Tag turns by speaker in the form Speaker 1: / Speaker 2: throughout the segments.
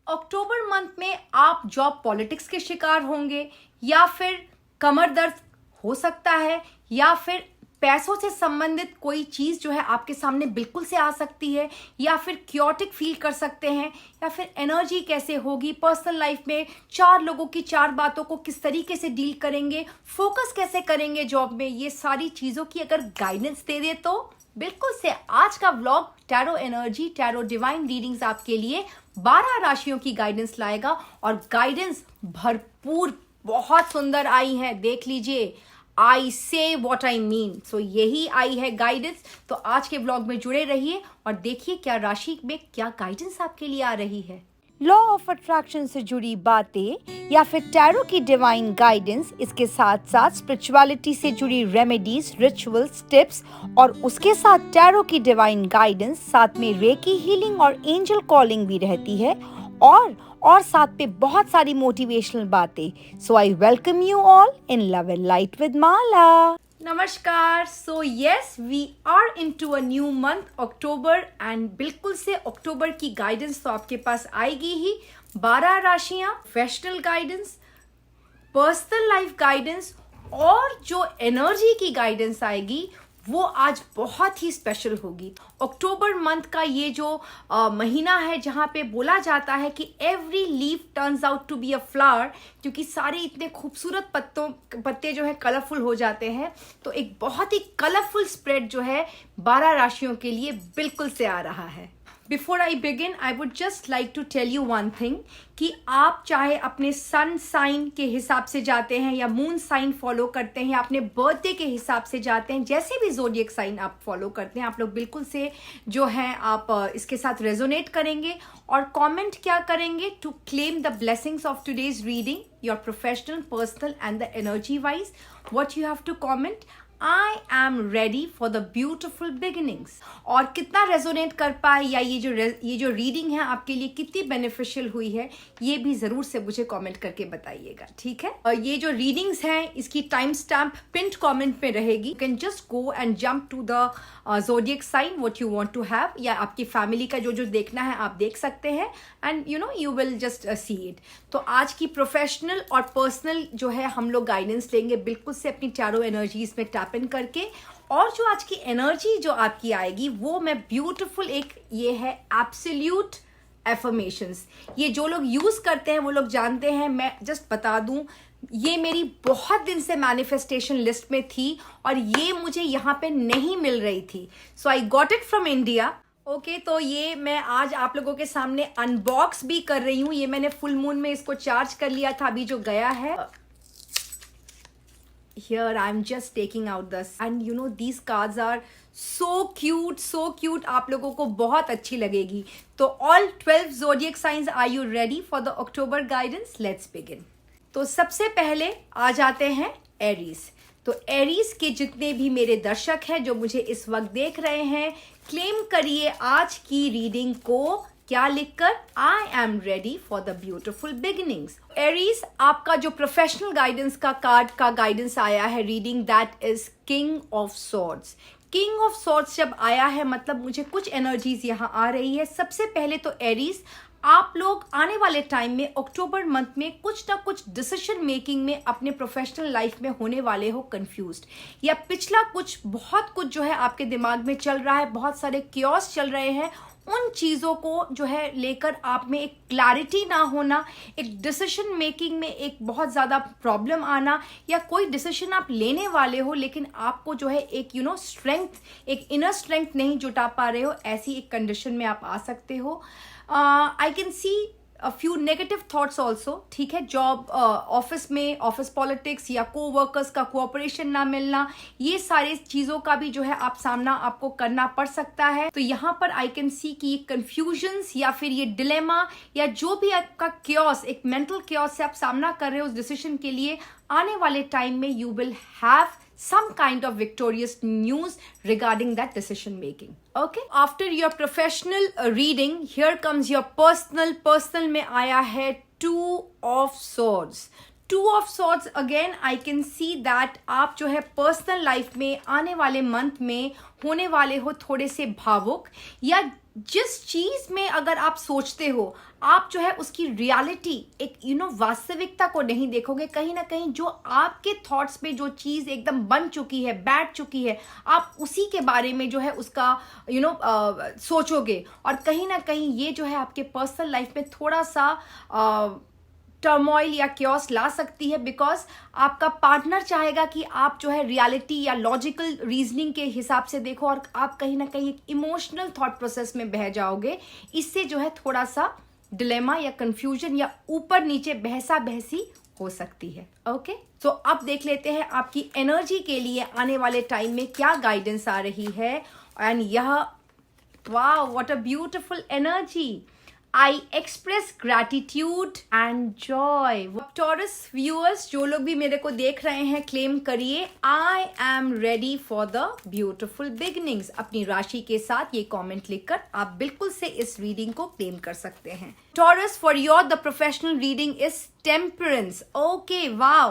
Speaker 1: अक्टूबर month में आप job politics के शिकार होंगे, या फिर कमर दर्द हो सकता है, या फिर पैसों से संबंधित कोई चीज जो है आपके सामने बिल्कुल से आ सकती है, या फिर क्योटिक फील कर सकते हैं, या फिर एनर्जी कैसे होगी पर्सनल लाइफ में, 4 लोगों की 4 बातों को किस तरीके से डील करेंगे, फोकस कैसे करेंगे जॉब में, ये सारी चीजों की अगर गाइडेंस दे दे तो बिल्कुल से आज का vlog tarot energy, tarot divine readings आपके लिए 12 राशियों की गाइडेंस लाएगा। और गाइडेंस भरपूर बहुत सुंदर आई है, देख लीजिए। आई से वॉट आई मीन, सो यही आई है गाइडेंस। तो आज के व्लॉग में जुड़े रहिए और देखिए क्या राशि में क्या गाइडेंस आपके लिए आ रही है। लॉ ऑफ अट्रैक्शन से जुड़ी बातें या फिर टैरो की डिवाइन गाइडेंस, इसके साथ साथ स्पिरिचुअलिटी से जुड़ी रेमेडीज, रिचुअल्स, टिप्स और उसके साथ टैरो की डिवाइन गाइडेंस, साथ में रेकी हीलिंग और एंजल कॉलिंग भी रहती है और साथ पे बहुत सारी मोटिवेशनल बातें। So I welcome you all in love and light with Mala. नमस्कार। So yes, we are into a new month October, and बिल्कुल से अक्टूबर की गाइडेंस तो आपके पास आएगी ही। 12 राशियां, professional guidance, personal life guidance और जो एनर्जी की गाइडेंस आएगी वो आज बहुत ही स्पेशल होगी। अक्टूबर मंथ का ये जो महीना है जहाँ पे बोला जाता है कि every leaf turns out to be a flower, क्योंकि सारे इतने खूबसूरत पत्ते जो है कलरफुल हो जाते हैं, तो एक बहुत ही कलरफुल स्प्रेड जो है 12 राशियों के लिए बिल्कुल से आ रहा है। Before I begin, I would just like to tell you one thing कि आप चाहे अपने सन साइन के हिसाब से जाते हैं या मून साइन फॉलो करते हैं या अपने बर्थडे के हिसाब से जाते हैं, जैसे भी ज़ोडिएक साइन आप फॉलो करते हैं, आप लोग बिल्कुल से जो है आप इसके साथ रेजोनेट करेंगे और कमेंट क्या करेंगे to claim the blessings of today's reading, your professional, personal and the energy wise. What you have to comment, I am ready for the beautiful beginnings। और कितना रेजोनेट कर पाए या ये जो रीडिंग है आपके लिए कितनी बेनिफिशियल हुई है, ये भी जरूर से मुझे कमेंट करके बताइएगा, ठीक है। और ये जो रीडिंग्स हैं इसकी टाइम स्टैम्प पिंड कमेंट में रहेगी। You can just go and jump to the zodiac sign what you want to have, या आपकी फैमिली का जो देखना है आप देख सकते हैं, and you will just see it. तो आज की प्रोफेशनल और पर्सनल जो है हम लोग गाइडेंस लेंगे बिल्कुल से अपनी टैरो एनर्जीज में टैप इन करके। और जो आज की एनर्जी जो आपकी आएगी वो मैं ब्यूटीफुल ये है एब्सोल्यूट एफर्मेशंस। ये जो लोग यूज करते हैं वो लोग जानते हैं। मैं जस्ट बता दूं, ये मेरी बहुत दिन से मैनिफेस्टेशन लिस्ट में थी और ये मुझे यहाँ पे नहीं मिल रही थी, so I got it from India. Okay, तो ये मैं आज आप लोगों के सामने अनबॉक्स भी कर रही हूँ। ये मैंने फुल मून में इसको चार्ज कर लिया था, अभी जो गया है। Here I'm just taking out this, and you know these cards are so cute, so cute. आप लोगों को बहुत अच्छी लगेगी। तो all 12 zodiac signs, are you ready for the October guidance? Let's begin। तो सबसे पहले आ जाते हैं एरीज। तो एरीज के जितने भी मेरे दर्शक हैं जो मुझे इस वक्त देख रहे हैं, क्लेम करिए आज की रीडिंग को क्या लिखकर, I am ready for the beautiful beginnings. Aries, आपका जो प्रोफेशनल गाइडेंस का कार्ड का गाइडेंस आया है reading, that is king of swords. King of swords जब आया है मतलब मुझे कुछ एनर्जीज यहाँ आ रही है। सबसे पहले तो एरीज, आप लोग आने वाले टाइम में अक्टूबर मंथ में कुछ ना कुछ डिसीजन मेकिंग में अपने प्रोफेशनल लाइफ में होने वाले हो कंफ्यूज्ड, या पिछला बहुत कुछ जो है आपके दिमाग में चल रहा है, बहुत सारे क्योस चल रहे हैं, उन चीज़ों को जो है लेकर आप में एक क्लैरिटी ना होना, एक डिसीजन मेकिंग में एक बहुत ज़्यादा प्रॉब्लम आना, या कोई डिसीजन आप लेने वाले हो लेकिन आपको जो है एक स्ट्रेंथ, एक इनर स्ट्रेंथ नहीं जुटा पा रहे हो, ऐसी एक कंडीशन में आप आ सकते हो। आई can see a few negative thoughts also, ठीक है। जॉब, ऑफिस में, ऑफिस पॉलिटिक्स या को वर्कर्स का कोऑपरेशन ना मिलना, ये सारी चीज़ों का भी जो है सामना आपको करना पड़ सकता है। तो यहाँ पर आई कैन सी कि कंफ्यूजन्स या फिर ये डिलेमा या जो भी आपका क्योस, एक मेंटल क्योस से आप सामना कर रहे हो उस डिसीजन के लिए, आने वाले टाइम में you will have some kind of victorious news regarding that decision making. Okay, after your professional reading, here comes your personal। personal में आया है two of swords। Two of swords, again I can see that आप जो है personal life में आने वाले month में होने वाले हो थोड़े से भावुक, या जिस चीज में अगर आप सोचते हो, आप जो है उसकी रियलिटी, एक वास्तविकता को नहीं देखोगे। कहीं ना कहीं जो आपके थॉट्स में जो चीज एकदम बन चुकी है, बैठ चुकी है, आप उसी के बारे में जो है उसका सोचोगे। और कहीं ना कहीं ये जो है आपके पर्सनल लाइफ में थोड़ा सा टर्मोइल या क्योस ला सकती है, बिकॉज आपका पार्टनर चाहेगा कि आप जो है रियलिटी या लॉजिकल रीजनिंग के हिसाब से देखो, और आप कहीं ना कहीं एक इमोशनल थॉट प्रोसेस में बह जाओगे। इससे जो है थोड़ा सा डिलेमा या कंफ्यूजन या ऊपर नीचे बहसा बहसी हो सकती है। ओके, तो अब देख लेते हैं आपकी एनर्जी के लिए आने वाले टाइम में क्या गाइडेंस आ रही है। एंड यह, वाह, what a beautiful energy. I express gratitude and joy. Taurus viewers, जो लोग भी मेरे को देख रहे हैं, क्लेम करिए I am ready for the beautiful beginnings। अपनी राशि के साथ ये कमेंट लिखकर आप बिल्कुल से इस रीडिंग को क्लेम कर सकते हैं। Taurus, for your the professional reading is Temperance. Okay, wow.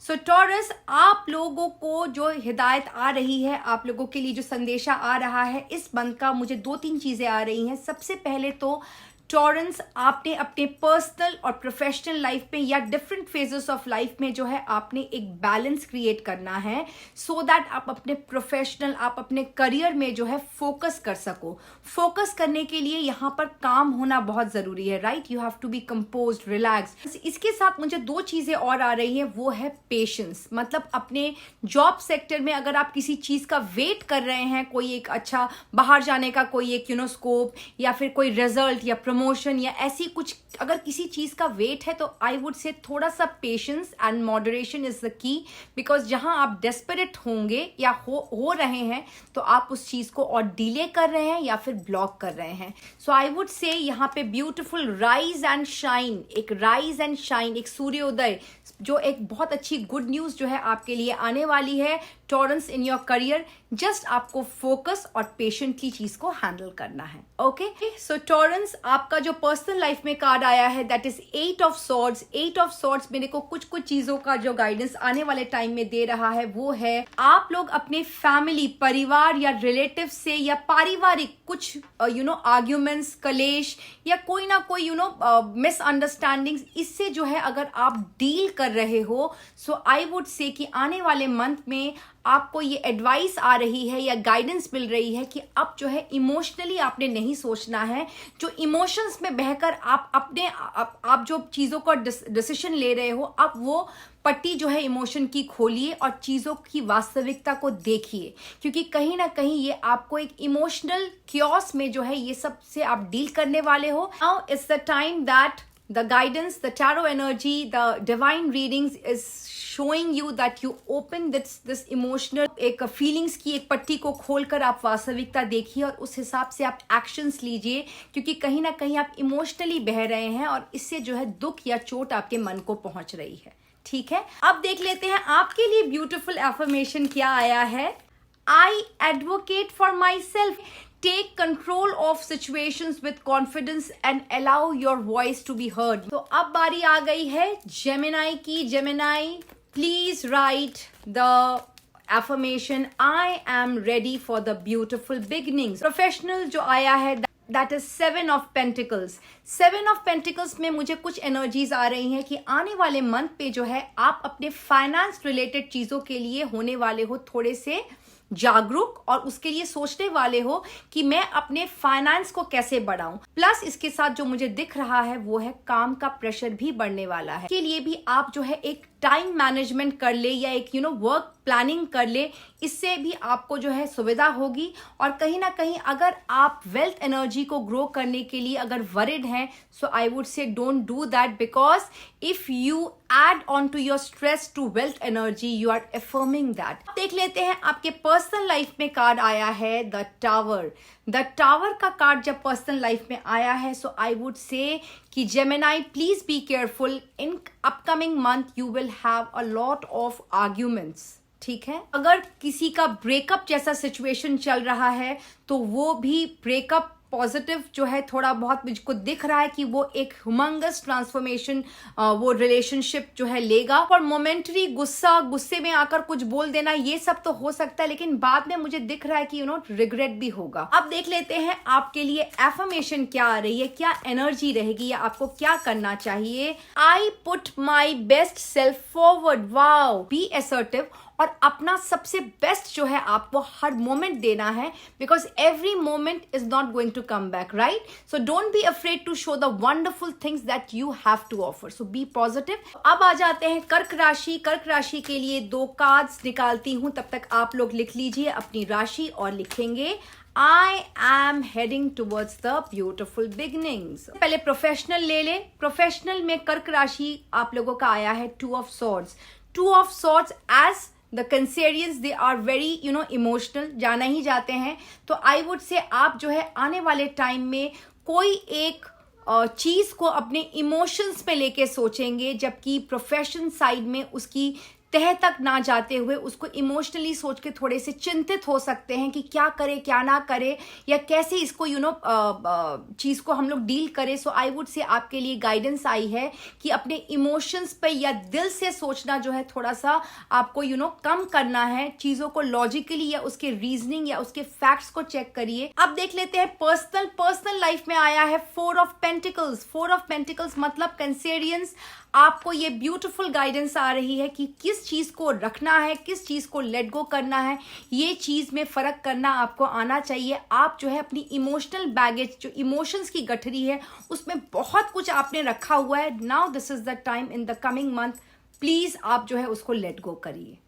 Speaker 1: So Taurus, आप लोगों को जो हिदायत आ रही है, आप लोगों के लिए जो संदेशा आ रहा है इस मंथ का, मुझे 2-3 चीजें आ रही हैं। सबसे पहले तो टॉरेंस, आपने अपने पर्सनल और प्रोफेशनल लाइफ में या डिफरेंट फेजेस ऑफ लाइफ में जो है आपने एक बैलेंस क्रिएट करना है, सो दैट आप अपने प्रोफेशनल, आप अपने करियर में जो है फोकस कर सको। फोकस करने के लिए यहाँ पर काम होना बहुत जरूरी है, right? You have to be composed, relax. इसके साथ मुझे 2 चीजें और आ रही हैं, वो है पेशेंस। मतलब अपने जॉब सेक्टर में अगर आप किसी चीज का वेट कर रहे हैं, कोई एक अच्छा बाहर जाने का कोई एक स्कोप, या फिर कोई रिजल्ट या प्रमोशन या ऐसी कुछ, अगर किसी चीज का वेट है, तो आई वुड से थोड़ा सा patience and moderation is the key. Because जहां आप डेस्परेट होंगे या हो रहे हैं, तो आप उस चीज को और डिले कर रहे हैं या फिर ब्लॉक कर रहे हैं। सो आई वुड से यहाँ पे ब्यूटिफुल राइज एंड शाइन, एक राइज एंड शाइन, एक सूर्योदय, जो एक बहुत अच्छी गुड न्यूज जो है आपके लिए आने वाली है Torrens in your career. Just आपको फोकस और पेशेंटली चीज को हैंडल करना है। ओके, सो टॉरेंस, आपका जो पर्सनल लाइफ में कार्ड आया है that is 8 of swords. 8 of swords मेरे को कुछ चीजों का जो गाइडेंस आने वाले टाइम में दे रहा है, वो है आप लोग अपने फैमिली, परिवार या रिलेटिव से या पारिवारिक कुछ आर्ग्यूमेंट्स, कलेश या कोई ना कोई मिसअंडरस्टैंडिंग्स, इससे जो है अगर आप डील कर रहे हो, सो आई वुड से कि आने वाले मंथ में आपको ये एडवाइस आ रही है या गाइडेंस मिल रही है कि अब जो है इमोशनली आपने नहीं सोचना है। जो इमोशंस में बहकर आप जो चीजों का डिसीजन ले रहे हो, अब वो पट्टी जो है इमोशन की खोलिए और चीजों की वास्तविकता को देखिए, क्योंकि कहीं ना कहीं ये आपको एक इमोशनल क्योस में जो है ये सब से आप डील करने वाले हो। Now it's the time that the guidance, the tarot energy, the divine readings is showing you that you open this emotional एक feelings की एक पट्टी को खोलकर आप वास्तविकता देखिए और उस हिसाब से आप actions लीजिए, क्योंकि कहीं ना कहीं आप इमोशनली बह रहे हैं और इससे जो है दुख या चोट आपके मन को पहुंच रही है। ठीक है, अब देख लेते हैं आपके लिए ब्यूटिफुल एफर्मेशन क्या आया है। I advocate for myself. Take control of situations with confidence and allow your voice to be heard. तो अब बारी आ गई है जेमिनाई की। Gemini, please right the affirmation I am ready for the beautiful beginnings. Professional जो आया है that is 7 of pentacles. 7 of pentacles में मुझे कुछ एनर्जीज आ रही हैं कि आने वाले मंथ पे जो है आप अपने फाइनेंस रिलेटेड चीजों के लिए होने वाले हो थोड़े से जागरूक, और उसके लिए सोचने वाले हो कि मैं अपने फाइनेंस को कैसे बढ़ाऊं। प्लस इसके साथ जो मुझे दिख रहा है वो है काम का प्रेशर भी बढ़ने वाला है। इसके लिए भी आप जो है एक टाइम मैनेजमेंट कर ले या एक वर्क प्लानिंग कर ले, इससे भी आपको जो है सुविधा होगी। और कहीं ना कहीं अगर आप वेल्थ एनर्जी को ग्रो करने के लिए अगर वरिड हैं, so I would say don't do that, because if you add on to your stress to wealth energy, you are affirming that. देख लेते हैं आपके पर्सनल लाइफ में कार्ड आया है द टावर। द टावर का कार्ड जब पर्सनल लाइफ में आया है, सो आई वुड से कि Gemini, please be careful. In upcoming month you will have a lot of arguments. ठीक है, अगर किसी का ब्रेकअप जैसा सिचुएशन चल रहा है, तो वो भी ब्रेकअप पॉजिटिव जो है थोड़ा बहुत मुझको दिख रहा है कि वो एक ह्यूमंगस ट्रांसफॉर्मेशन वो रिलेशनशिप जो है लेगा। और मोमेंटरी गुस्से में आकर कुछ बोल देना ये सब तो हो सकता है, लेकिन बाद में मुझे दिख रहा है कि रिग्रेट भी होगा। अब देख लेते हैं आपके लिए एफर्मेशन क्या आ रही है, क्या एनर्जी रहेगी या आपको क्या करना चाहिए। I put my best self forward. Wow, be assertive और अपना सबसे बेस्ट जो है आपको हर मोमेंट देना है, because every moment is not going to come back, right? So don't be afraid to show the wonderful things that you have to offer, so be positive. अब आ जाते हैं कर्क राशि। कर्क राशि के लिए 2 कार्ड्स निकालती हूं, तब तक आप लोग लिख लीजिए अपनी राशि और लिखेंगे I am heading towards the beautiful beginnings। पहले प्रोफेशनल ले ले। प्रोफेशनल में कर्क राशि आप लोगों का आया है 2 of swords। 2 of swords as the Cancerians they are very emotional, जाना ही जाते हैं। तो आई वुड से आप जो है आने वाले टाइम में कोई एक चीज को अपने इमोशंस पे लेके सोचेंगे, जबकि प्रोफेशन साइड में उसकी तह तक ना जाते हुए उसको इमोशनली सोच के थोड़े से चिंतित हो सकते हैं कि क्या करे क्या ना करे या कैसे इसको चीज को हम लोग डील करें। सो आई वुड से आपके लिए गाइडेंस आई है कि अपने इमोशंस पे या दिल से सोचना जो है थोड़ा सा आपको कम करना है। चीजों को लॉजिकली या उसके रीजनिंग या उसके फैक्ट्स को चेक करिए। अब देख लेते हैं पर्सनल लाइफ में आया है 4 of Pentacles। 4 of Pentacles मतलब कंसेरियंस, आपको ये ब्यूटीफुल गाइडेंस आ रही है कि किस चीज को रखना है, किस चीज को लेट गो करना है, ये चीज में फर्क करना आपको आना चाहिए। आप जो है अपनी इमोशनल बैगेज, जो इमोशंस की गठरी है, उसमें बहुत कुछ आपने रखा हुआ है। Now this is the time in the coming month, please आप जो है उसको लेट गो करिए।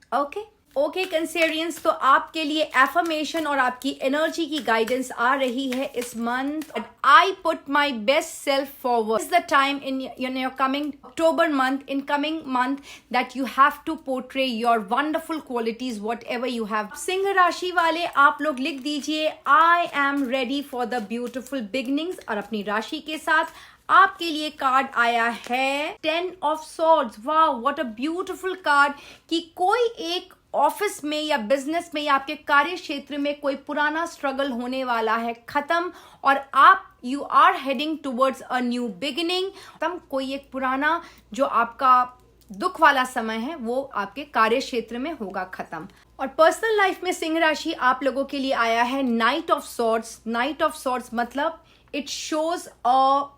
Speaker 1: ओके कंसेरियंस, तो आपके लिए एफर्मेशन और आपकी एनर्जी की गाइडेंस आ रही है इस month. I put my best self forward. Is the time in your coming October month, in coming month, that you have to portray your wonderful qualities, whatever you have। Singh राशि वाले आप लोग लिख दीजिए I am ready for the beautiful beginnings और अपनी राशि के साथ आपके लिए कार्ड आया है 10 of Swords। वाह, व्हाट अ ब्यूटीफुल कार्ड कि कोई एक ऑफिस में या बिजनेस में या आपके कार्य क्षेत्र में कोई पुराना स्ट्रगल होने वाला है खत्म और आप you are heading towards a new beginning. तब कोई एक पुराना जो आपका दुख वाला समय है वो आपके कार्य क्षेत्र में होगा खत्म। और पर्सनल लाइफ में सिंह राशि आप लोगों के लिए आया है knight of swords. Knight of swords मतलब it shows a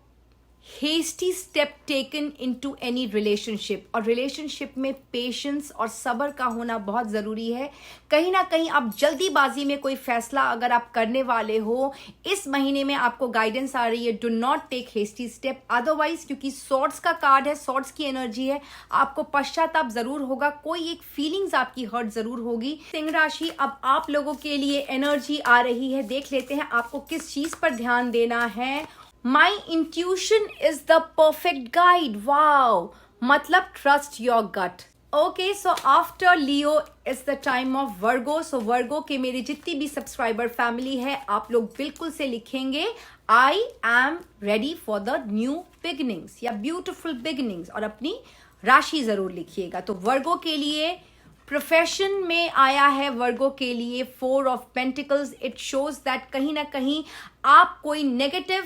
Speaker 1: hasty step taken into any relationship। और रिलेशनशिप में पेशेंस और सब्र का होना बहुत ज़रूरी है। कहीं ना कहीं आप जल्दीबाजी में कोई फैसला अगर आप करने वाले हो, इस महीने में आपको गाइडेंस आ रही है do not take hasty step. Otherwise क्योंकि सॉर्ड्स का कार्ड है, सॉर्ड्स की एनर्जी है, आपको पश्चाताप जरूर होगा, कोई एक फीलिंग्स आपकी हर्ट जरूर होगी। सिंह राशि, अब आप लोगों के लिए एनर्जी आ रही है, देख लेते हैं आपको किस चीज पर ध्यान देना है। My intuition is the perfect guide। Wow, मतलब trust your gut। Okay, so after Leo is the time of Virgo। So Virgo के मेरी जितनी भी सब्सक्राइबर फैमिली है, आप लोग बिल्कुल से लिखेंगे I am ready for the new beginnings या beautiful beginnings और अपनी राशि जरूर लिखिएगा। तो Virgo के लिए प्रोफेशन में आया है वर्गो के लिए 4 of Pentacles। It shows that कहीं ना कहीं आप कोई नेगेटिव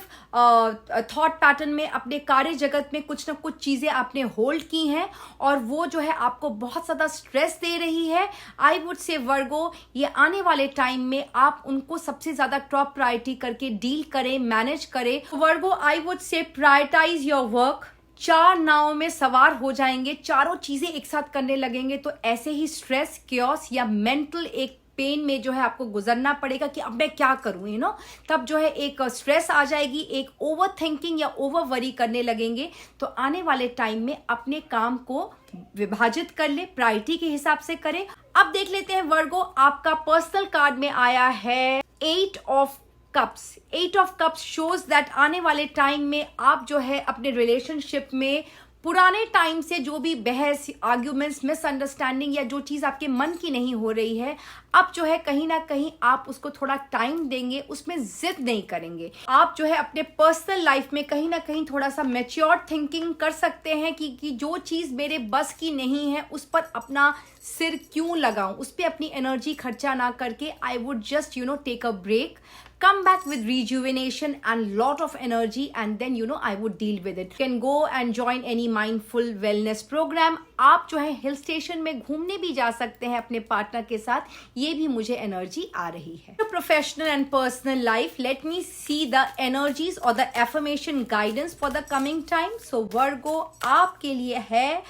Speaker 1: थॉट पैटर्न में अपने कार्य जगत में कुछ ना कुछ चीजें आपने होल्ड की हैं और वो जो है आपको बहुत ज्यादा स्ट्रेस दे रही है। आई वुड से वर्गो, ये आने वाले टाइम में आप उनको सबसे ज्यादा टॉप प्रायोरिटी करके डील करें, मैनेज करें। Virgo, I would say prioritise your work. 4 नाव में सवार हो जाएंगे, चारों चीजें एक साथ करने लगेंगे तो ऐसे ही स्ट्रेस, क्योस या मेंटल एक पेन में जो है आपको गुजरना पड़ेगा कि अब मैं क्या करूं, तब जो है एक स्ट्रेस आ जाएगी, एक ओवर थिंकिंग या ओवर वरी करने लगेंगे। तो आने वाले टाइम में अपने काम को विभाजित कर ले, प्रायोरिटी के हिसाब से करें। अब देख लेते हैं वर्गो, आपका पर्सनल कार्ड में आया है 8 of Cups। 8 of Cups shows that आने वाले टाइम में आप जो है अपने रिलेशनशिप में पुराने टाइम से जो भी बहस, आर्ग्यूमेंट्स, मिसअंडरस्टैंडिंग या जो चीज आपके मन की नहीं हो रही है, अब जो है कहीं ना कहीं आप उसको थोड़ा टाइम देंगे, उसमें जिद नहीं करेंगे। आप जो है अपने पर्सनल लाइफ में कहीं ना कहीं थोड़ा सा मैच्योर थिंकिंग कर सकते हैं कि जो चीज मेरे बस की नहीं है उस पर अपना सिर क्यों लगाऊं, उस पर अपनी एनर्जी खर्चा ना करके I would just take a break. come back with rejuvenation and lot of energy, and then I would deal with it. You can go and join any mindful wellness program. आप जो है hill station में घूमने भी जा सकते हैं अपने पार्टनर के साथ, ये भी मुझे एनर्जी आ रही है. Professional and personal life, let me see the energies और the affirmation guidance for the coming time. So Virgo आपके लिए है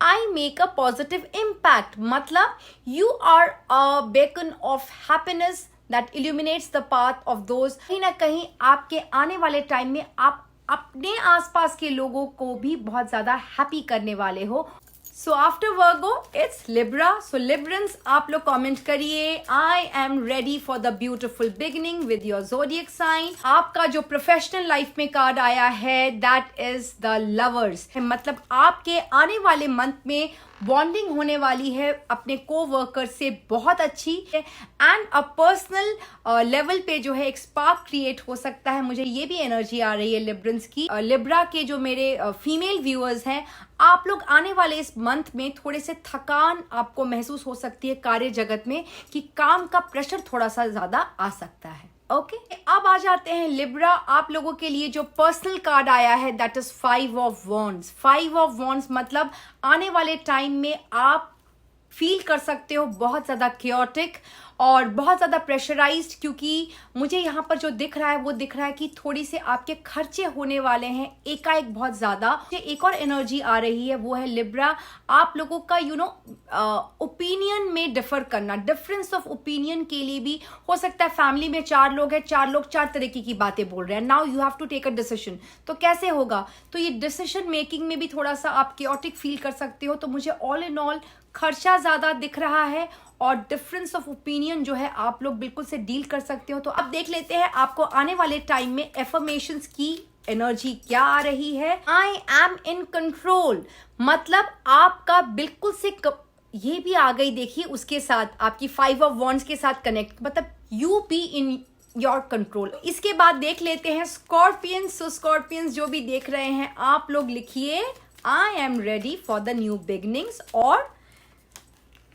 Speaker 1: I make a positive impact. मतलब you are a beacon of happiness that illuminates the path of those. कहीं ना कहीं आपके आने वाले टाइम में आप अपने आसपास के लोगों को भी बहुत ज्यादा हैप्पी करने वाले हो. So after Virgo, it's Libra. So Librans, आप लोग कमेंट करिए. I am ready for the beautiful beginning with your zodiac sign. आपका जो प्रोफेशनल लाइफ में कार्ड आया है, that is the lovers. मतलब आपके आने वाले मंथ में बॉन्डिंग होने वाली है अपने को वर्कर से बहुत अच्छी, एंड अ पर्सनल लेवल पे जो है एक स्पार्क क्रिएट हो सकता है. मुझे ये भी एनर्जी आ रही है लिब्रंस की. लिब्रा के जो मेरे फीमेल व्यूअर्स हैं, आप लोग आने वाले इस मंथ में थोड़े से थकान आपको महसूस हो सकती है कार्य जगत में, कि काम का प्रेशर थोड़ा सा ज्यादा आ सकता है. ओके अब आ जाते हैं लिब्रा. आप लोगों के लिए जो पर्सनल कार्ड आया है, that is 5 of wands. 5 of wands मतलब आने वाले टाइम में आप फील कर सकते हो बहुत ज्यादा क्योटिक और बहुत ज़्यादा प्रेशराइज्ड, क्योंकि मुझे यहाँ पर जो दिख रहा है वो दिख रहा है कि थोड़ी से आपके खर्चे होने वाले हैं एकाएक बहुत ज़्यादा. एक और एनर्जी आ रही है, वो है लिब्रा. आप लोगों का ओपिनियन में डिफर करना, डिफरेंस ऑफ ओपिनियन के लिए भी हो सकता है. फैमिली में 4 लोग हैं, 4 लोग 4 तरीके की बातें बोल रहे हैं. Now you have to take a decision. तो कैसे होगा? तो ये डिसीजन मेकिंग में भी थोड़ा सा आप क्योटिक फील कर सकते हो. तो मुझे ऑल इन ऑल खर्चा ज़्यादा दिख रहा है और डिफरेंस ऑफ ओपिनियन जो है आप लोग बिल्कुल से डील कर सकते हो. तो अब देख लेते हैं आपको आने वाले टाइम में एफर्मेशंस की एनर्जी क्या आ रही है. आई एम इन कंट्रोल, मतलब आपका बिल्कुल से ये भी आ गई. देखिए उसके साथ आपकी 5 ऑफ वॉन्ड्स के साथ कनेक्ट, मतलब you be in your control. इसके बाद देख लेते हैं स्कॉर्पियंस. सो स्कॉर्पियंस जो भी देख रहे हैं, आप लोग लिखिए I am ready for the new beginnings, और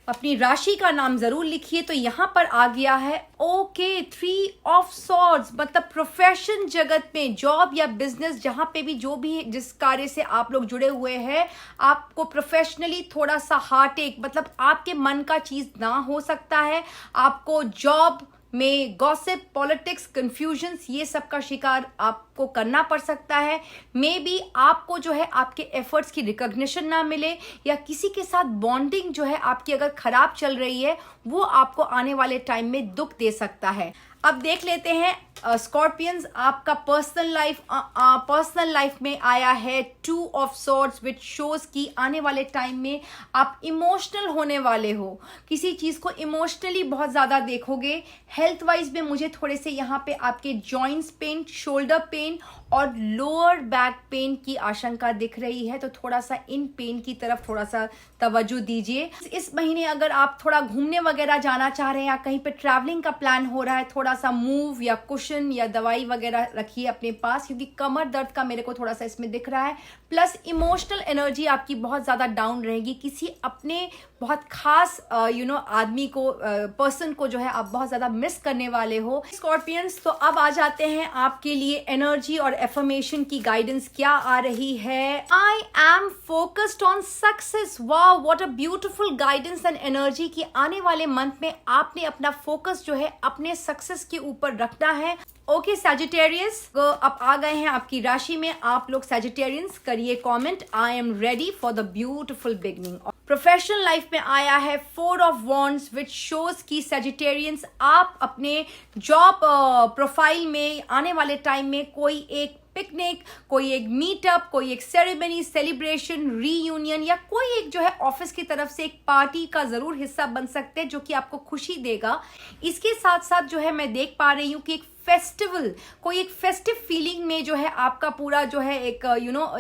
Speaker 1: अपनी राशि का नाम जरूर लिखिए. तो यहां पर आ गया है ओके 3 ऑफ सॉर्ड्स, मतलब प्रोफेशन जगत में, जॉब या बिजनेस, जहां पे भी जो भी जिस कार्य से आप लोग जुड़े हुए हैं, आपको प्रोफेशनली थोड़ा सा हार्ट एक, मतलब आपके मन का चीज ना हो सकता है. आपको जॉब में गॉसिप, पॉलिटिक्स, कंफ्यूजन्स, ये सब का शिकार आपको करना पड़ सकता है. मे बी आपको जो है आपके एफर्ट्स की रिकॉग्निशन ना मिले, या किसी के साथ बॉन्डिंग जो है आपकी अगर खराब चल रही है, वो आपको आने वाले टाइम में दुख दे सकता है. अब देख लेते हैं स्कॉर्पियंस, आपका पर्सनल लाइफ में आया है 2 ऑफ सॉर्ड्स, विच शोज कि आने वाले टाइम में आप इमोशनल होने वाले हो. किसी चीज को इमोशनली बहुत ज्यादा देखोगे. हेल्थ वाइज में मुझे थोड़े से यहाँ पे आपके जॉइंट्स पेन, शोल्डर पेन और लोअर बैक पेन की आशंका दिख रही है. तो थोड़ा सा इन पेन की तरफ थोड़ा सा तवज्जो दीजिए. इस महीने अगर आप थोड़ा घूमने वगैरह जाना चाह रहे हैं या कहीं पे ट्रैवलिंग का प्लान हो रहा है, थोड़ा सा मूव या कुशन या दवाई वगैरह रखिए अपने पास, क्योंकि कमर दर्द का मेरे को थोड़ा सा इसमें दिख रहा है. प्लस इमोशनल एनर्जी आपकी बहुत ज्यादा डाउन रहेगी. किसी अपने बहुत खास आदमी को, पर्सन को जो है आप बहुत ज्यादा मिस करने वाले हो स्कॉर्पियंस. तो अब आ जाते हैं आपके लिए एनर्जी और एफर्मेशन की गाइडेंस क्या आ रही है. I am focused on success. Wow, what a beautiful guidance and energy की आने वाले मंथ में आपने अपना फोकस जो है अपने सक्सेस के ऊपर रखना है. ओके सैजिटेरियस, अब आ गए हैं आपकी राशि में. आप लोग सैजिटेरियंस करिए comment, I am ready for the beautiful beginning. Professional life में आया है 4 ऑफ वॉन्ड्स, विच शोज की सैजिटेरियंस आप अपने जॉब प्रोफाइल में आने वाले टाइम में कोई एक पिकनिक, कोई एक मीटअप, कोई एक सेरेमनी, सेलिब्रेशन, रीयूनियन, या कोई एक जो है ऑफिस की तरफ से एक पार्टी का जरूर हिस्सा बन सकते हैं, जो कि आपको खुशी देगा. इसके साथ साथ जो है मैं देख पा रही हूँ कि एक फेस्टिवल, कोई एक फेस्टिव फीलिंग में जो है आपका पूरा जो है एक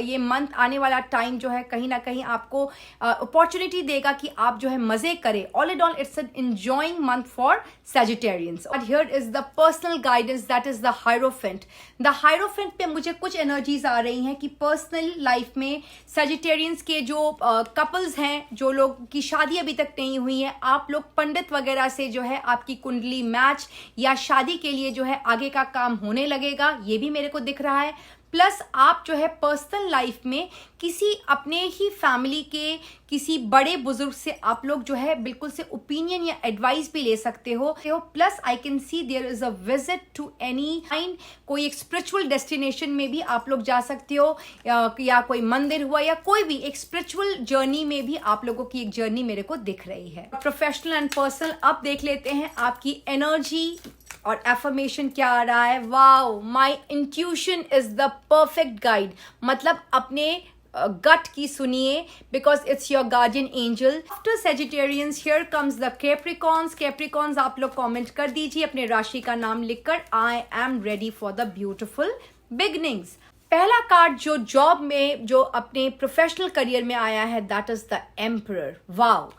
Speaker 1: ये मंथ आने वाला टाइम जो है कहीं ना कहीं आपको अपॉर्चुनिटी देगा कि आप जो है मजे करें. All in all it's an enjoying month for Sagittarians. और here is the personal guidance, that is the Hierophant. The Hierophant पे मुझे कुछ एनर्जीज आ रही हैं कि पर्सनल लाइफ में सैजिटेरियंस के जो कपल्स हैं, जो लोग की शादी अभी तक नहीं हुई है, आप लोग पंडित वगैरह से जो है आपकी कुंडली मैच या शादी के लिए जो है आगे का काम होने लगेगा, ये भी मेरे को दिख रहा है। प्लस आप जो है पर्सनल लाइफ में किसी अपने ही फैमिली के किसी बड़े बुजुर्ग से आप लोग जो है बिल्कुल से ओपिनियन या एडवाइस भी ले सकते हो। Plus I can see there is a visit to any kind, कोई एक स्पिरिचुअल डेस्टिनेशन में भी आप लोग जा सकते हो, या कोई मंदिर हुआ या कोई भी एक स्पिरिचुअल जर्नी में भी आप लोगों की एक जर्नी मेरे को दिख रही है। प्रोफेशनल एंड पर्सनल अब देख लेते हैं आपकी एनर्जी और एफर्मेशन क्या आ रहा है। Wow, my intuition is the perfect guide, मतलब अपने गट की सुनिए, because it's your guardian angel. After Sagittarians here comes the Capricorns. Capricorns आप लोग कमेंट कर दीजिए अपने राशि का नाम लिखकर, I am ready for the beautiful beginnings. पहला कार्ड जो जॉब में जो अपने प्रोफेशनल करियर में आया है, that is the emperor. Wow,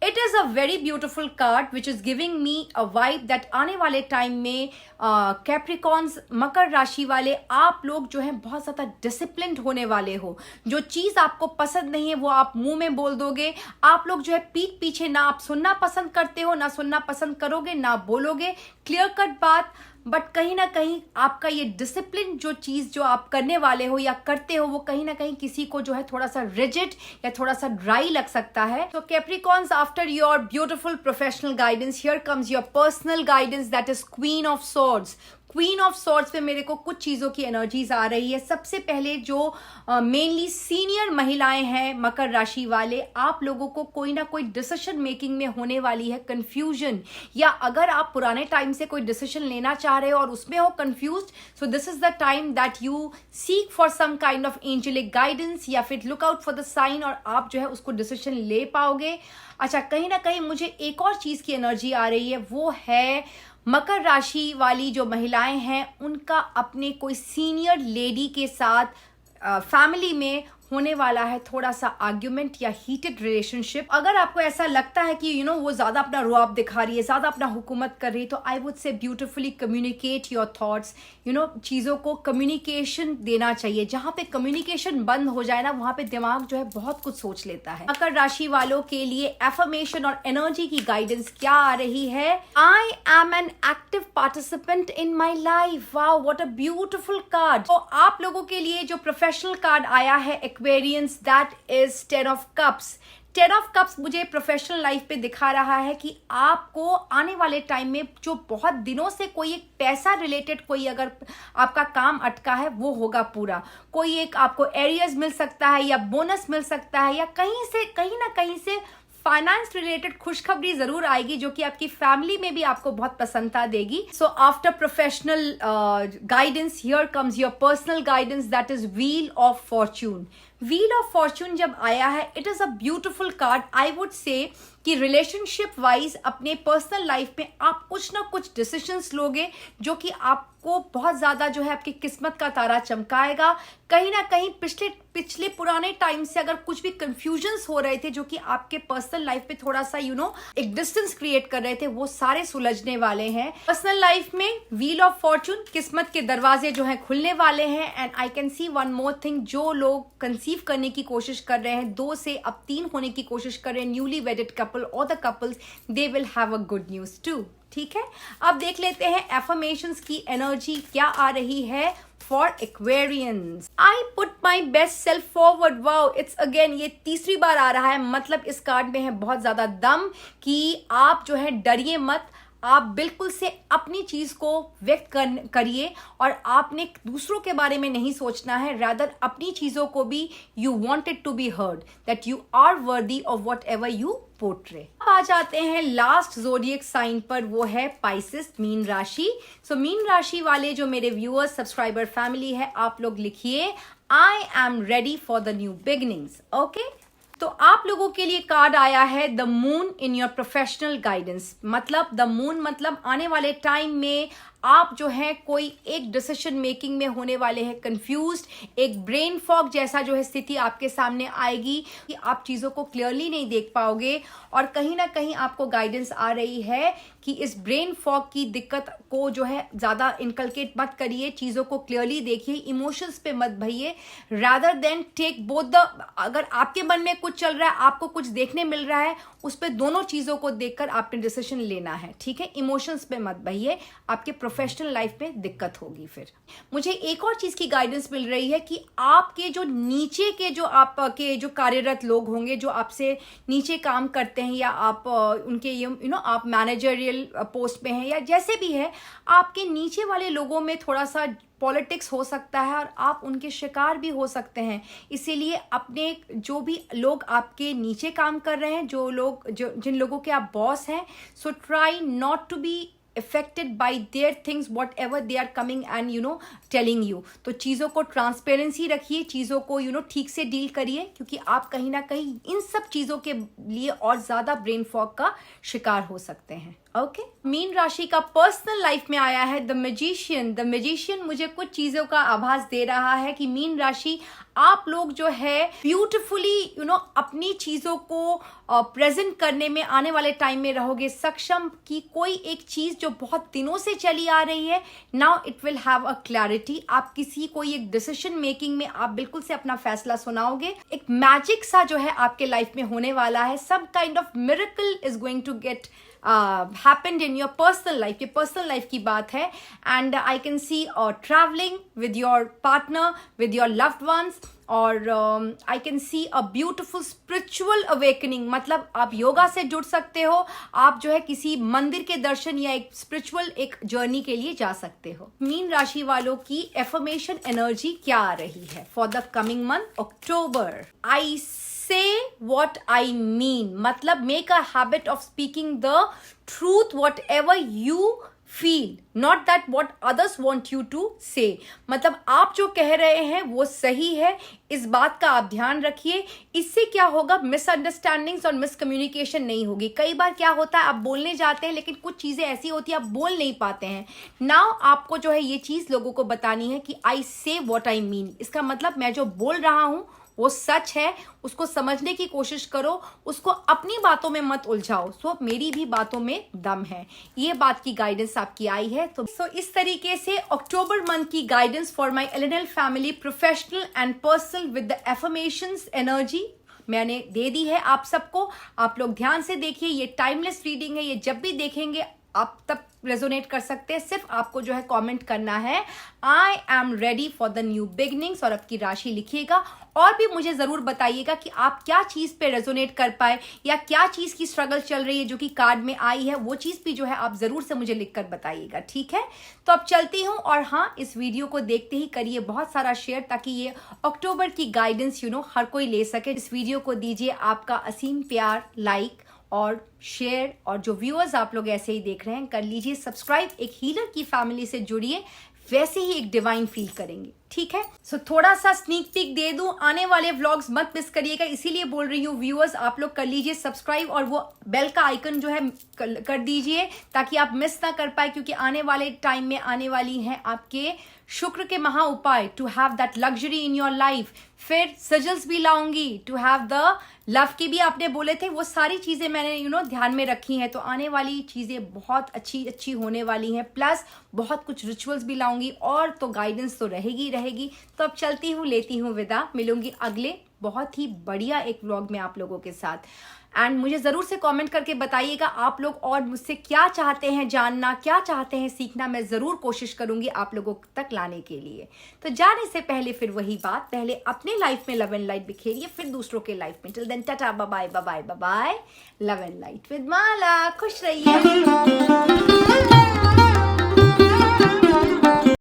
Speaker 1: it is a very beautiful card which is giving me a vibe that आने वाले टाइम में कैप्रिकॉर्न्स, मकर राशि वाले, आप लोग जो है बहुत ज़्यादा डिसिप्लिन्ड होने वाले हो। जो चीज़ आपको पसंद नहीं है वो आप मुंह में बोल दोगे। आप लोग जो है पीठ पीछे ना आप सुनना पसंद करते हो, ना सुनना पसंद करोगे, ना बोलोगे, क्लियर कट बात। बट कहीं ना कहीं आपका ये डिसिप्लिन जो चीज़ जो आप करने वाले हो या करते हो, वो कहीं ना कहीं किसी को जो है थोड़ा सा रिजिड या थोड़ा सा ड्राई लग सकता है। तो Capricorns, after your beautiful professional guidance here comes your personal guidance, that is queen of swords. Queen of swords पे मेरे को कुछ चीज़ों की एनर्जीज आ रही है। सबसे पहले जो मेनली सीनियर महिलाएं हैं मकर राशि वाले, आप लोगों को कोई ना कोई डिसीजन मेकिंग में होने वाली है कंफ्यूजन, या अगर आप पुराने टाइम से कोई डिसीजन लेना चाह रहे हो और उसमें हो confused, so this is the time that you seek for some kind of angelic guidance, या फिर look out for the sign, और आप जो है उसको डिसीजन ले पाओगे। अच्छा, कहीं ना कहीं मुझे एक और चीज़ की एनर्जी आ रही है, वो है मकर राशि वाली जो महिलाएं हैं उनका अपने कोई सीनियर लेडी के साथ फैमिली में होने वाला है थोड़ा सा आर्ग्यूमेंट या हीटेड रिलेशनशिप। अगर आपको ऐसा लगता है कि वो ज्यादा अपना रुआब दिखा रही है, ज्यादा अपना हुकूमत कर रही है, तो आई वुड से ब्यूटिफुली कम्युनिकेट योर थॉट्स। चीजों को कम्युनिकेशन देना चाहिए। जहां पे कम्युनिकेशन बंद हो जाए ना, वहां पे दिमाग जो है बहुत कुछ सोच लेता है। मकर राशि वालों के लिए एफर्मेशन और एनर्जी की गाइडेंस क्या आ रही है? I am an active participant in my life. Wow, what a beautiful card. तो आप लोगों के लिए जो प्रोफेशनल कार्ड आया है Aquarians, that is 10 of cups. 10 of cups मुझे प्रोफेशनल लाइफ पे दिखा रहा है कि आपको आने वाले टाइम में जो बहुत दिनों से कोई एक पैसा रिलेटेड कोई अगर आपका काम अटका है, वो होगा पूरा। कोई एक आपको एरियर्स मिल सकता है, या बोनस मिल सकता है, या कहीं ना कहीं से फाइनेंस रिलेटेड खुशखबरी जरूर आएगी, जो कि आपकी फैमिली में भी आपको बहुत प्रसन्नता देगी। So after professional guidance here comes your personal guidance, that is wheel of Fortune. Wheel of Fortune जब आया है, it is a beautiful card. I would से कि रिलेशनशिप वाइज अपने पर्सनल लाइफ में आप कुछ ना कुछ डिसीजंस लोगे जो कि आपको बहुत ज्यादा जो है आपकी किस्मत का तारा चमकाएगा। कहीं ना कहीं पिछले पुराने टाइम से अगर कुछ भी कंफ्यूजन्स हो रहे थे जो कि आपके पर्सनल लाइफ पे थोड़ा सा एक डिस्टेंस क्रिएट कर रहे थे, वो सारे सुलझने वाले हैं। पर्सनल लाइफ में व्हील ऑफ फॉर्च्यून, किस्मत के दरवाजे जो है खुलने वाले हैं। And I can C one more thing, जो लोग कंसीव करने की कोशिश कर रहे हैं, 2 से अब 3 होने की कोशिश कर रहे हैं, न्यूली वेडेड कपल और the couples, they will have a good news too. ठीक है, अब देख लेते हैं एफर्मेशंस की एनर्जी क्या आ रही है for Aquarians. I put my best self forward. Wow, it's again ये तीसरी बार आ रहा है। मतलब इस कार्ड में है बहुत ज्यादा दम कि आप जो है डरिए मत, आप बिल्कुल से अपनी चीज को व्यक्त करिए, और आपने दूसरों के बारे में नहीं सोचना है, रादर अपनी चीजों को भी you wanted to be heard, that you are worthy of whatever you portray. आ जाते हैं लास्ट जोडियक साइन पर, वो है पाइसेस, मीन राशि। सो मीन राशि वाले जो मेरे व्यूअर्स, सब्सक्राइबर, फैमिली है, आप लोग लिखिए I am ready for the new beginnings. Okay, तो आप लोगों के लिए कार्ड आया है the moon in your professional guidance. मतलब द मून मतलब आने वाले टाइम में आप जो है कोई एक डिसीजन मेकिंग में होने वाले हैं कंफ्यूज्ड, एक ब्रेन फॉग जैसा जो है स्थिति आपके सामने आएगी कि आप चीज़ों को क्लियरली नहीं देख पाओगे, और कहीं ना कहीं आपको गाइडेंस आ रही है कि इस ब्रेन फॉग की दिक्कत को जो है ज़्यादा इनकलकेट मत करिए, चीज़ों को क्लियरली देखिए, इमोशंस पे मत भइए, rather than take both the, अगर आपके मन में कुछ चल रहा है, आपको कुछ देखने मिल रहा है, उस पर दोनों चीज़ों को देखकर आपने डिसीजन लेना है। ठीक है, इमोशंस पे मत भइए, आपके प्रोफेशनल लाइफ में दिक्कत होगी। फिर मुझे एक और चीज़ की गाइडेंस मिल रही है कि आपके जो नीचे के जो आपके जो कार्यरत लोग होंगे, जो आपसे नीचे काम करते हैं, या आप उनके आप मैनेजरियल पोस्ट पे हैं या जैसे भी है, आपके नीचे वाले लोगों में थोड़ा सा पॉलिटिक्स हो सकता है और आप उनके शिकार भी हो सकते हैं। इसीलिए अपने जो भी लोग आपके नीचे काम कर रहे हैं, जिन लोगों के आप बॉस हैं, so try not to be affected by their things whatever they are coming and telling you। तो चीज़ों को ट्रांसपेरेंसी रखिए, चीज़ों को ठीक से डील करिए, क्योंकि आप कहीं ना कहीं इन सब चीज़ों के लिए और ज़्यादा ब्रेन फॉग का शिकार हो सकते हैं। ओके, मीन राशि का पर्सनल लाइफ में आया है द मैजिशियन। द मैजिशियन मुझे कुछ चीज़ों का आभास दे रहा है कि मीन राशि आप लोग जो है ब्यूटिफुली अपनी चीज़ों को प्रेजेंट करने में आने वाले टाइम में रहोगे सक्षम, कि कोई एक चीज़ जो बहुत दिनों से चली आ रही है, now it will have a clarity. आप कोई एक डिसीजन मेकिंग में आप बिल्कुल से अपना फैसला सुनाओगे। एक मैजिक सा जो है आपके लाइफ में होने वाला है। Some kind of miracle is going to get happened in your personal life। ये पर्सनल लाइफ की बात है। And I can see traveling with your partner, with your loved ones, और I can see a beautiful spiritual awakening. मतलब आप योगा से जुड़ सकते हो, आप जो है किसी मंदिर के दर्शन या एक स्पिरिचुअल एक जर्नी के लिए जा सकते हो। मीन राशि वालों की एफर्मेशन एनर्जी क्या आ रही है for the coming month October? I say what I mean, मतलब make a habit of speaking the truth whatever you feel, not that what others want you to say। मतलब आप जो कह रहे हैं वो सही है, इस बात का आप ध्यान रखिए। इससे क्या होगा, मिसअंडरस्टैंडिंग्स और मिसकम्युनिकेशन नहीं होगी। कई बार क्या होता है, आप बोलने जाते हैं लेकिन कुछ चीजें ऐसी होती है आप बोल नहीं पाते हैं। नाउ आपको जो है ये चीज लोगों को बतानी है कि आई से व्हाट आई मीन। इसका मतलब मैं जो बोल रहा हूं वो सच है, उसको समझने की कोशिश करो, उसको अपनी बातों में मत उलझाओ। सो मेरी भी बातों में दम है, ये बात की गाइडेंस आपकी आई है। तो इस तरीके से अक्टूबर मंथ की guidance for my LNL family professional and personal with the affirmations energy मैंने दे दी है आप सबको। आप लोग ध्यान से देखिए, ये टाइमलेस रीडिंग है, ये जब भी देखेंगे आप तब रेजोनेट कर सकते हैं। सिर्फ आपको जो है कमेंट करना है I am ready for the new beginnings और आपकी राशि लिखिएगा। और भी मुझे जरूर बताइएगा कि आप क्या चीज पे रेजोनेट कर पाए या क्या चीज की स्ट्रगल चल रही है जो कि कार्ड में आई है, वो चीज भी जो है आप जरूर से मुझे लिखकर बताइएगा। ठीक है, तो अब चलती हूँ। और हाँ, इस वीडियो को देखते ही करिए बहुत सारा शेयर, ताकि ये अक्टूबर की गाइडेंस हर कोई ले सके। इस वीडियो को दीजिए आपका असीम प्यार, लाइक और शेयर, और जो व्यूअर्स आप लोग ऐसे ही देख रहे हैं कर लीजिए सब्सक्राइब। एक हीलर की फैमिली से जुड़िए, वैसे ही एक डिवाइन फील करेंगे। ठीक है, सो थोड़ा सा स्नीक पीक दे दूं, आने वाले व्लॉग्स मत मिस करिएगा, इसीलिए बोल रही हूँ व्यूअर्स आप लोग कर लीजिए सब्सक्राइब और वो बेल का आइकन जो है कर दीजिए ताकि आप मिस ना कर पाए, क्योंकि आने वाले टाइम में आने वाली हैं आपके शुक्र के महा उपाय to have that luxury in your life. फिर सजल्स भी लाऊंगी टू हैव द लव की भी आपने बोले थे, वो सारी चीजें मैंने ध्यान में रखी हैं। तो आने वाली चीजें बहुत अच्छी होने वाली हैं, प्लस बहुत कुछ रिचुअल्स भी लाऊंगी, और तो गाइडेंस तो रहेगी। तो अब चलती हूँ, लेती हूँ विदा, मिलूंगी अगले बहुत ही बढ़िया एक व्लॉग में आप लोगों के साथ। एंड मुझे ज़रूर से कमेंट करके बताइएगा आप लोग और मुझसे क्या चाहते हैं जानना, क्या चाहते हैं सीखना। मैं ज़रूर कोशिश करूंगी आप लोगों तक लाने के लिए। तो जाने से पहले फिर वही बात, पहले अपने लाइफ में लव एंड लाइट बिखेरिए, फिर दूसरों के लाइफ में। Till then tata, bye bye, love and light with Mala. खुश रहिए।